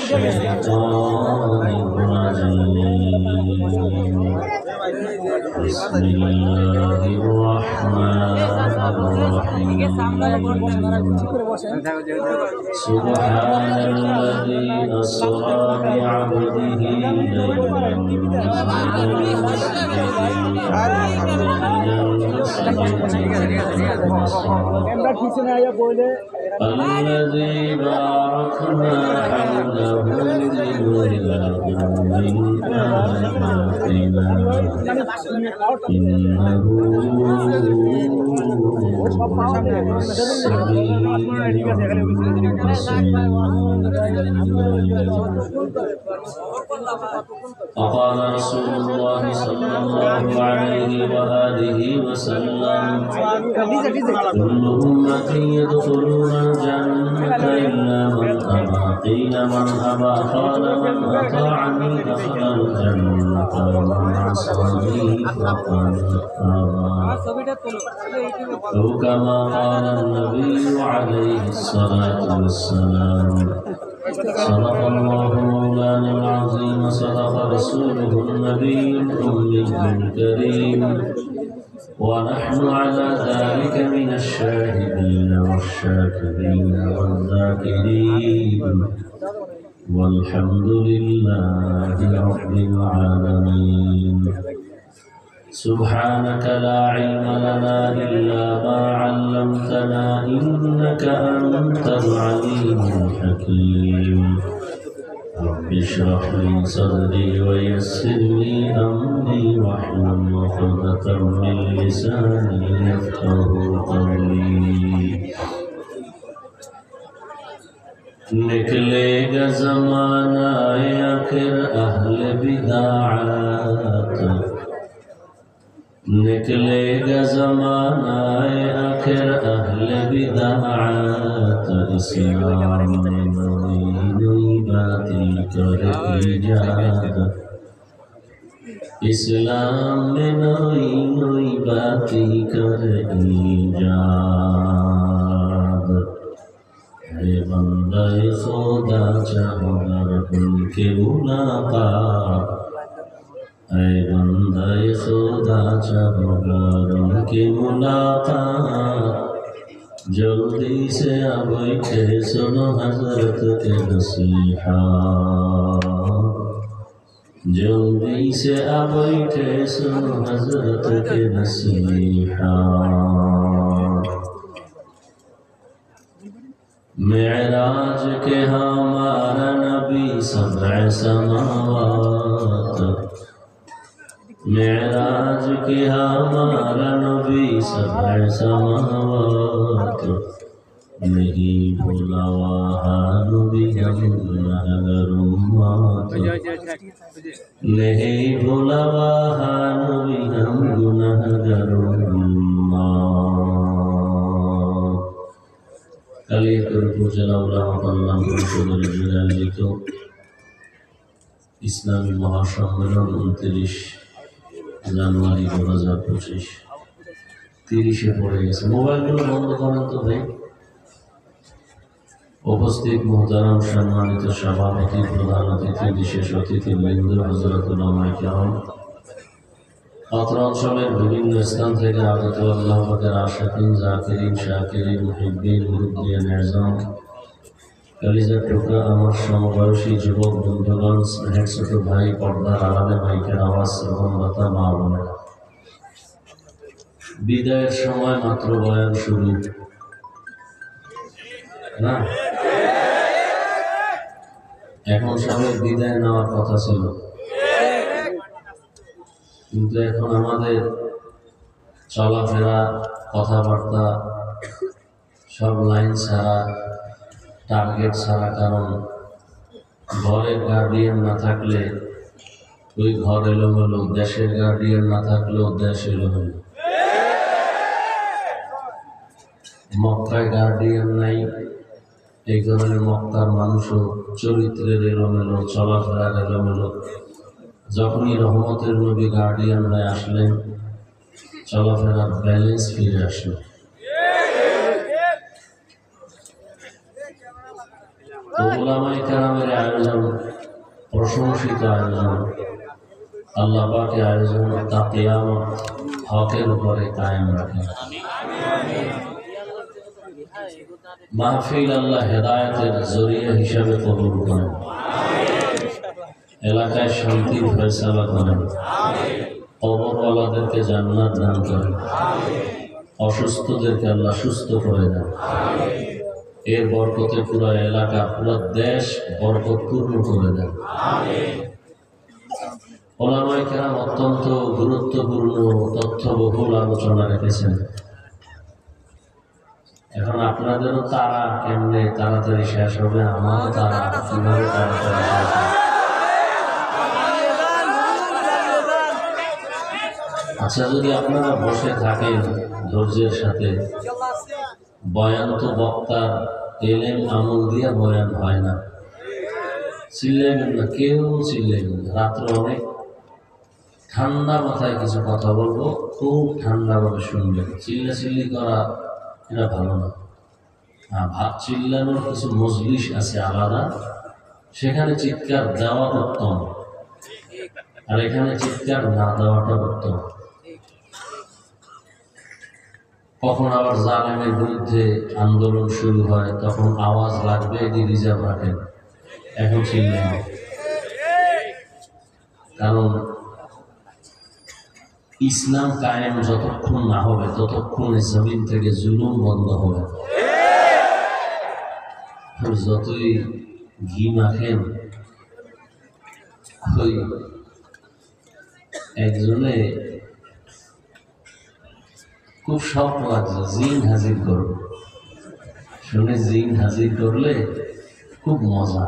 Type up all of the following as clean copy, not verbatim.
الشيطان الرجيم بسم الله الرحمن الرحيم سبحان الذي أسرى بعبده ليلا الذي باركنا حوله لنريه من آياتنا إنه وقال رسول الله صلى الله عليه وآله وسلم كل أمتي يدخلون الجنة إلا من أبى قيل من أبى قال من أطاعني دخل الجنة ومن عصاني فقد أبى أو كما قال النبي عليه الصلاة والسلام صدق الله مولانا العظيم صدق رسوله النبي الأمي الكريم ونحن على ذلك من الشاهدين والشاكرين والذاكرين والحمد لله رب العالمين سبحانك لا علم لنا إلا ما علمتنا إنك أنت العليم الحكيم رب اشرح لي صدري ويسر لي أمري واحلل عقدة من لساني يفقهوا قولي निकलेगा ज़माना आखिर अहले बिदाअत निकलेगा ज़माना आखिर अहले बिदाअत इस्लाम में नई नई बातें कर इजाद इस्लाम में नई नई बातें कर इजाद है बंदे खुदा चाहकर उनके मुलाकात है बंदे खुदा चाहकर उनके मुलाकात जल्दी से अब बैठे सुनो हजरत के नसीहत जल्दी से अब बैठे सुनो हजरत के नसीहत मेराज के हमारा नबी सबअ समावात मेराज के हमारा नबी सबअ समावात नहीं भूला वहाँ नबी हम गुनहगार उम्मत नहीं भूला वहाँ नबी हम गुनहगार उम्मत কালিয়াকৈর উপজেলা উলামা কল্যাণ পরিষদের আয়োজিত ইসলামী মহাসম্মেলন 29 জানুয়ারি 2025 30-এ পড়ে গেছে। মোবাইলগুলো বন্ধ করেন তো ভাই। উপস্থিত মোহতারাম সম্মানিত সভাপতি প্রধান অতিথি বিশেষ অতিথি বৃন্দ হযরত উলামায়ে কেরাম অত্র অঞ্চলের বিভিন্ন স্থান থেকে আগত আল্লাহ পাকের আশিকিন জাকিরিন শাকিরিন মুহিব্বিন মুরিদ্দিন আযম কলিজার টুকরা আমার সমবয়সী যুবক বন্ধুগণ স্নেহের ছোট ভাই পর্দার আড়ালে মাইকের আওয়াজ শ্রবণরতা মা বোনেরা বিদায়ের সময় মাত্র বয়ান শুরু না এখন সবাই বিদায় নেওয়ার কথা ছিল কিন্তু এখন আমাদের চলাফেরা কথাবার্তা সব লাইন ছাড়া টার্গেট ছাড়া কারণ ঘরের গার্ডিয়ান না থাকলে ওই ঘর এলোমেলো দেশের গার্ডিয়ান না থাকলেও দেশ এলোমেলো মক্কায় গার্ডিয়ান নাই এই কারণে মক্কার মানুষও চরিত্রের এলোমেলো চলাফেরার এলোমেলো যখনই রহমতের নবী গার্ডিয়ান হয়ে আসলেন চলাফেরার ব্যালেন্স ফিরে আসলো তো উলামায়ে কেরামের আয়োজন প্রশংসিত আয়োজন, আল্লাহ পাকের আয়োজন তা কিয়ামত হকের উপরে কায়েম রাখেন। মাহফিল আল্লাহ হেদায়েতের জরিয়া হিসাবে কবুল করেন, এলাকায় শান্তির ফয়সালা করেন, কবরওয়ালাদেরকে জান্নাত দান করেন, অসুস্থদেরকে আল্লাহ সুস্থ করে দেন। এর বরকতে পুরো এলাকা, পুরো দেশ বরকতপূর্ণ করে দেন। উলামায়ে কেরাম অত্যন্ত গুরুত্বপূর্ণ তথ্যবহুল আলোচনা রেখেছেন। এখন আপনাদেরও তারা কেমনে তাড়াতাড়ি শেষ হবে, আমারও তারা কিভাবে তাড়াতাড়ি শেষ হবে। আচ্ছা, যদি আপনারা বসে থাকেন ধৈর্যের সাথে, বয়ান তো বক্তার এলেম আমল দিয়ে বয়ান হয় না। চিল্লাইবেন না, কেউ চিল্লাইবেন না। রাত্রে অনেক ঠান্ডা মাথায় কিছু কথা বলবো, খুব ঠান্ডাভাবে শুনবেন। চিল্লাচিল্লি করা এটা ভালো না। ভাব চিল্লানোর কিছু মজলিস আছে আলাদা, সেখানে চিৎকার দেওয়া উত্তম, আর এখানে চিৎকার না দেওয়াটা উত্তম। কখন আবার জালেমের বিরুদ্ধে আন্দোলন শুরু হয়, তখন আওয়াজ লাগবে, এটি রিজার্ভ রাখেন, এখন চিল্লেন। কারণ ইসলাম কায়েম যতক্ষণ না হবে ততক্ষণ জমিন থেকে জুলুম বন্ধ হবে। যতই ঘি মাখেন, ওই একজনে খুব শখ লাগছে, জিন হাজির করবে। শুনে জিন হাজির করলে খুব মজা,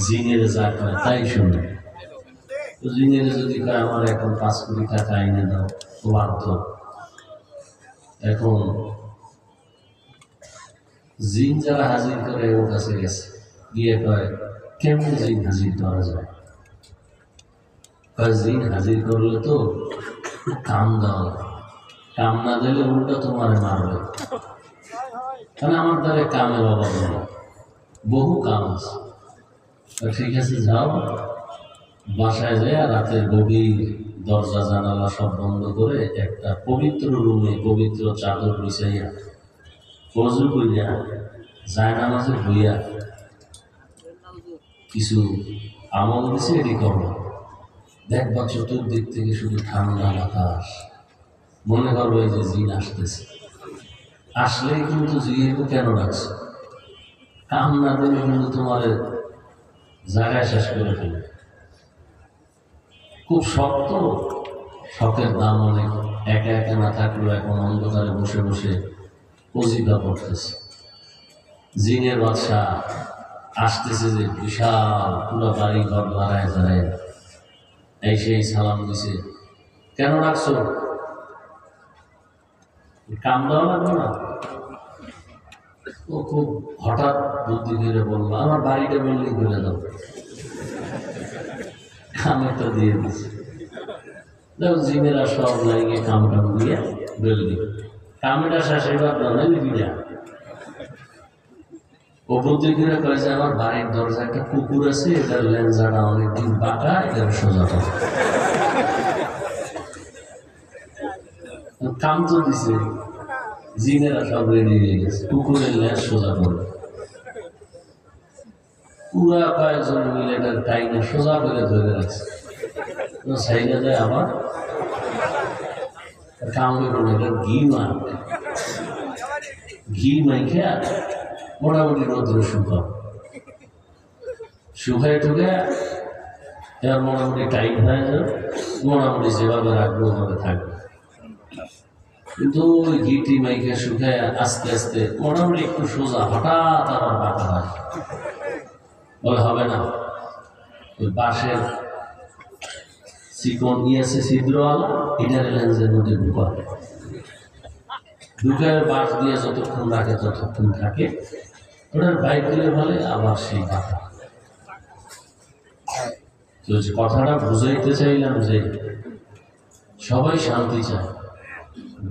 জিনের যা কয় তাই শুনে। তো জিনের যদি কয় আমার এখন 5 কোটি টাকা এনে দাও, তো বাধ্য। এখন জিন যারা হাজির করে ওর কাছে গেছে, গিয়ে কয় কেমন জিন হাজির করা যায়? কয় জিন হাজির করলে তো কাম দেওয়া, কাম না দিলে উল্টা তোমার মারবে। তাহলে আমার দ্বারা কামের অভাব নেই, বহু কাম আছে। ঠিক আছে, যাও বাসায় যায়, রাতের গভীর দরজা জানালা সব বন্ধ করে একটা পবিত্র রুমে পবিত্র চাদর বিছাইয়া ফজর করিয়া জায়নামাজে বইয়া কিছু আমল দিছে, এটি করো। দেখবা চতুর্দিক থেকে শুধু ঠান্ডা বাতাস, মনে করবো এই যে জিন আসতেছে। আসলেই কিন্তু জিজ্ঞেস কেন রাখছে, কাম না দিলে কিন্তু তোমার জায়গায় শেষ করে ফেলবে। খুব শক্ত, শখের দাম অনেক। একা একা না থাকলেও এখন অন্ধকারে বসে বসে অজিফা পড়তেছে। জিনের বাদশা আসতেছে, যে বিশাল পুরো বাড়ি ঘর লড়ায় দাঁড়ায় এই সেই সালাম দিছে, কেন রাখছো? কাম দেওয়া লাগবে না? ও খুব হঠাৎ বুদ্ধি করে বললো, আমার বাড়িটা বিল্ডিং করে দাও। কামেরটা দিয়ে দিচ্ছে। দেখো জিনেরা সব লাইনে কাম টাম দিয়ে বিল্ডিং, কামেটা শেষে বিড়া। ও বুদ্ধি করে কয়েছে, আমার বাড়ির দরজা একটা কুকুর আছে, এটার লেন্সাটা অনেকদিন বাঁকা, এটার সোজা করে। কাম তো দিছে, জিনেরা সব রেডি হয়ে গেছে, কুকুরের লেজ সোজা করে। পুরা কয়েকজন মিলে এটার টাইনে সোজা করে ধরে রাখছে। সাইডে যায় আবার কামড়ে করে এটা ঘি মাইখে মোটামুটি রোদ্রে শুকায় ঠুকে এবার মোটামুটি টাইট হয়ে যাবে, মোটামুটি যেভাবে রাখবো ওভাবে থাকবে। কিন্তু ওই ঘিটি মাইকে শুকায় আস্তে আস্তে মোটামুটি একটু সোজা, হঠাৎ আবার বাঁকা হয়। বলে হবে না, ওই বাঁশের চিকন আছে ছিদ্রওয়ালা, এটার লেন্সের মধ্যে ঢুকায় বাঁশ দিয়ে যতক্ষণ রাখে ততক্ষণ থাকে, ওটার বাইক দিলে বলে আবার সেই বাঁকা। তো কথাটা বুঝাইতে চাইলাম যে সবাই শান্তি চায়।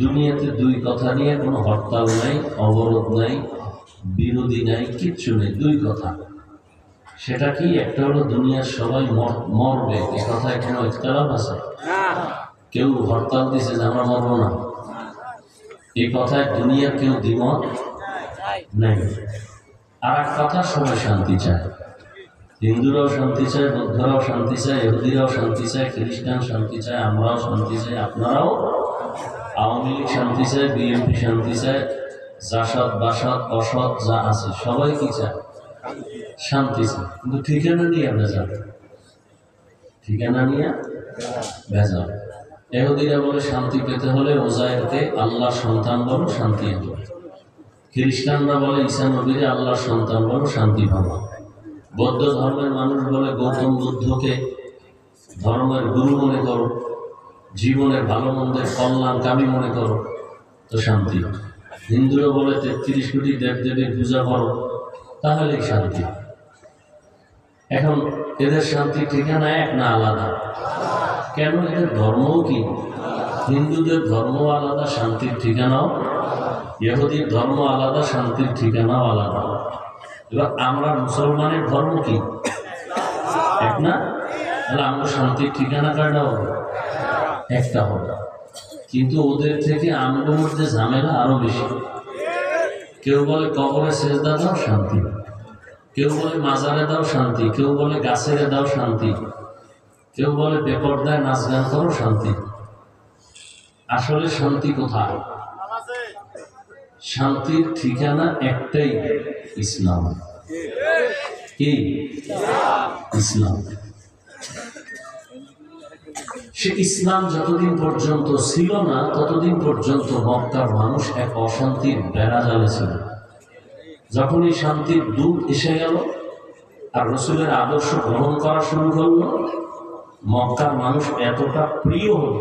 দুনিয়াতে দুই কথা নিয়ে কোনো হরতাল নাই, অবরোধ নাই, বিরোধী নাই, কিচ্ছু নেই, দুই কথা। সেটা কি? একটা হলো দুনিয়ার সবাই মরবে, এ কথায় কোনো ইখতিলাফ আছে? কেউ হরতাল দিছে যে আমরা মরবো না, এই কথায় দুনিয়ার কেউ দ্বিমত নেই। আর এক কথা, সবাই শান্তি চায়। হিন্দুরাও শান্তি চায়, বৌদ্ধরাও শান্তি চায়, ইহুদিরাও শান্তি চায়, খ্রিস্টান শান্তি চায়, আমরাও শান্তি চাই, আপনারাও। আওয়ামী লীগ শান্তি চায়, বিএনপি শান্তি চায়, জাসদ বাসদ অসৎ যা আছে সবাই কি চায়? শান্তি চায়। কিন্তু ঠিকানা নিয়ে ভেজাল, ঠিকানা নিয়ে ভেজাল। ইহুদিরা বলে শান্তি পেতে হলে ওজায়েরকে আল্লাহর সন্তান বলো, শান্তি হবে। খ্রিস্টানরা বলে ঈসা নবীরে আল্লাহর সন্তান বলো, শান্তি পাবো। বৌদ্ধ ধর্মের মানুষ বলে গৌতম বুদ্ধকে ধর্মের গুরু মনে করো, জীবনের ভালো মন্দের কল্যাণকামী মনে করো, তো শান্তি। হিন্দুরা বলে 33 কোটি দেবদেবীর পূজা করো, তাহলেই শান্তি। এখন এদের শান্তির ঠিকানা এক না আলাদা? কেন? এদের ধর্মও কি? হিন্দুদের ধর্ম আলাদা, শান্তির ঠিকানাও। ইহুদির ধর্ম আলাদা, শান্তির ঠিকানাও আলাদা। এবার আমরা মুসলমানের ধর্ম কি? এক না? তাহলে আমরা শান্তির ঠিকানা কারটা হবে একটা হবে। কিন্তু ওদের থেকে আমাদের মধ্যে ঝামেলা আরো বেশি। কেউ বলে কবরে সেজদা দাও, শান্তি। কেউ বলে মাজারে দাও, শান্তি। কেউ বলে গাছেরে দাও, শান্তি। কেউ বলে বেপরদায় নাচ গান করো, শান্তি। আসলে শান্তি কোথায়? শান্তির ঠিকানা একটাই, ইসলাম। কি? ইসলাম। সে ইসলাম যতদিন পর্যন্ত ছিল না ততদিন পর্যন্ত মক্কার মানুষ এক অশান্তির বেড়াজালে ছিল। যখন এই শান্তির দূত এসে গেল আর রসুলের আদর্শ গ্রহণ করা শুরু করলো, মক্কার মানুষ এতটা প্রিয় হল,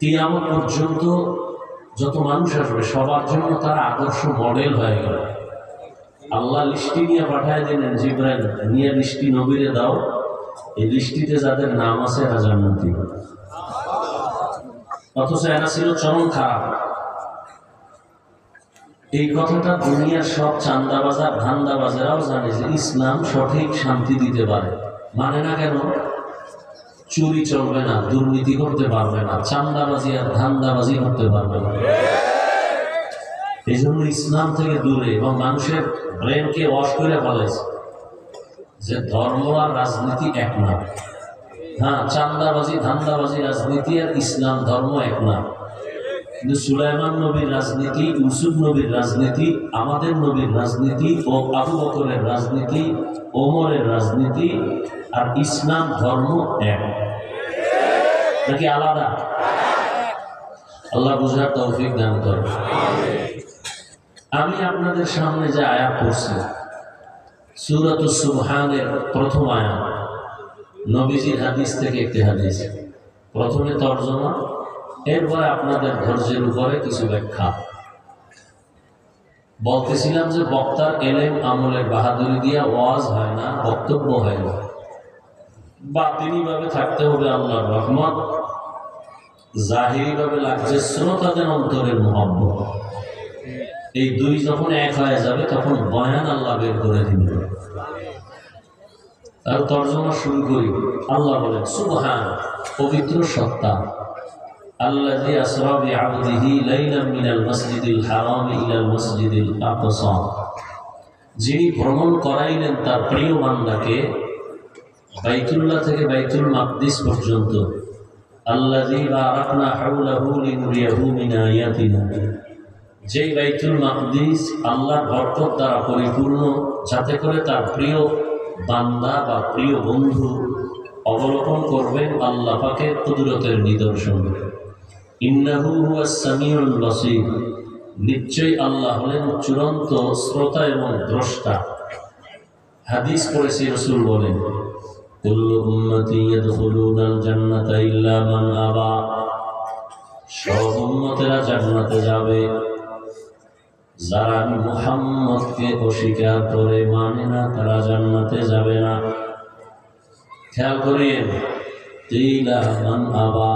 কিয়ামত পর্যন্ত যত মানুষ আসবে সবার জন্য তারা আদর্শ মডেল হয়ে গেল। আল্লাহ লিস্টি নিয়ে পাঠায় দিলেন, জিবরাইল নিয়ে লিস্টি নবীরে দাও, এই লিস্টিতে যাদের নাম আছে এরা জান্নাতি। অথচ এরা ছিল চরম খারাপ। এই কথাটা দুনিয়ার সব চান্দাবাজার ধান্দাবাজারাও জানে যে ইসলাম সঠিক শান্তি দিতে পারে। মানে না কেন? চুরি চলবে না, দুর্নীতি করতে পারবে না, চান্দাবাজি আর ধান্দাবাজি করতে পারবে না। এই জন্য ইসলাম থেকে দূরে এবং মানুষের ব্রেনকে ওয়াশ করে ফেলেছে যে ধর্ম আর রাজনীতি এক না। হ্যাঁ, চান্দাবাজি ধান্দাবাজি রাজনীতি আর ইসলাম ধর্ম এক না। কিন্তু সুলাইমান নবীর রাজনীতি, ইউসুফ নবীর রাজনীতি, আমাদের নবীর রাজনীতি ও আবু বকরের রাজনীতি, ওমরের রাজনীতি আর ইসলাম ধর্ম এক নাকি আলাদা? আল্লাহ বুঝার তৌফিক দান করেন। আমি আপনাদের সামনে যে আয়াত পড়ছি সূরাতুস সুবহানের প্রথম আয়াত, নবীজির হাদিস থেকে একটি হাদিস। প্রথমে তরজমা, এরপরে আপনাদের ধৈর্যের উপরে কিছু ব্যাখ্যা। বলতেছিলাম যে বক্তার এলেম আমলের বাহাদুরি দিয়া ওয়াজ হয় না, বক্তব্য হয় না। বাতিনি ভাবে থাকতে হবে আল্লাহর রহমত, জাহিরি ভাবে লাগছে শ্রোতাদের অন্তরের মহব্বত। এই দুই যখন এক হয়ে যাবে তখন বয়ান আল্লাহ বের করে দিবে। তার তর্জমা শুরু করি। আল্লাহ বলেন, সুবহান, পবিত্র সত্তা, আল্লাযী আসরা বিআবদিহি লাইলাম মিনাল মাসজিদিল হারাম ইলাল মাসজিদিল আকসা, যিনি ভ্রমণ করাইলেন তার প্রিয় বান্দাকে বাইতুল্লাহ থেকে বাইতুল মাকদিস পর্যন্ত। আল্লাযী বারাকনা হাওলাহু লিনুরিয়াহু মিন আয়াতিনা, যেই বাইতুল মাকদিস আল্লাহর বরকত দ্বারা পরিপূর্ণ, যাতে করে তার প্রিয় বান্দা বা প্রিয় বন্ধু অবলোকন করবেন আল্লাহ পাকের কুদরতের নিদর্শন। ইন্নাহু হুয়াস সামিউল বাসীর, নিশ্চয়ই আল্লাহ হলেন চূড়ান্ত শ্রোতা এবং দ্রষ্টা। হাদিস পড়েছি, রাসূল বলেন, কুল্লু উম্মতি ইয়াদখুলুনাল জান্নাতা ইল্লা মান আবা, সব উম্মতেরা জান্নাতে যাবে, যারা মুহাম্মদকে অস্বীকার করে মানে না তারা জান্নাতে যাবে না। খেয়াল করিয়েন, কিলা মান আবা,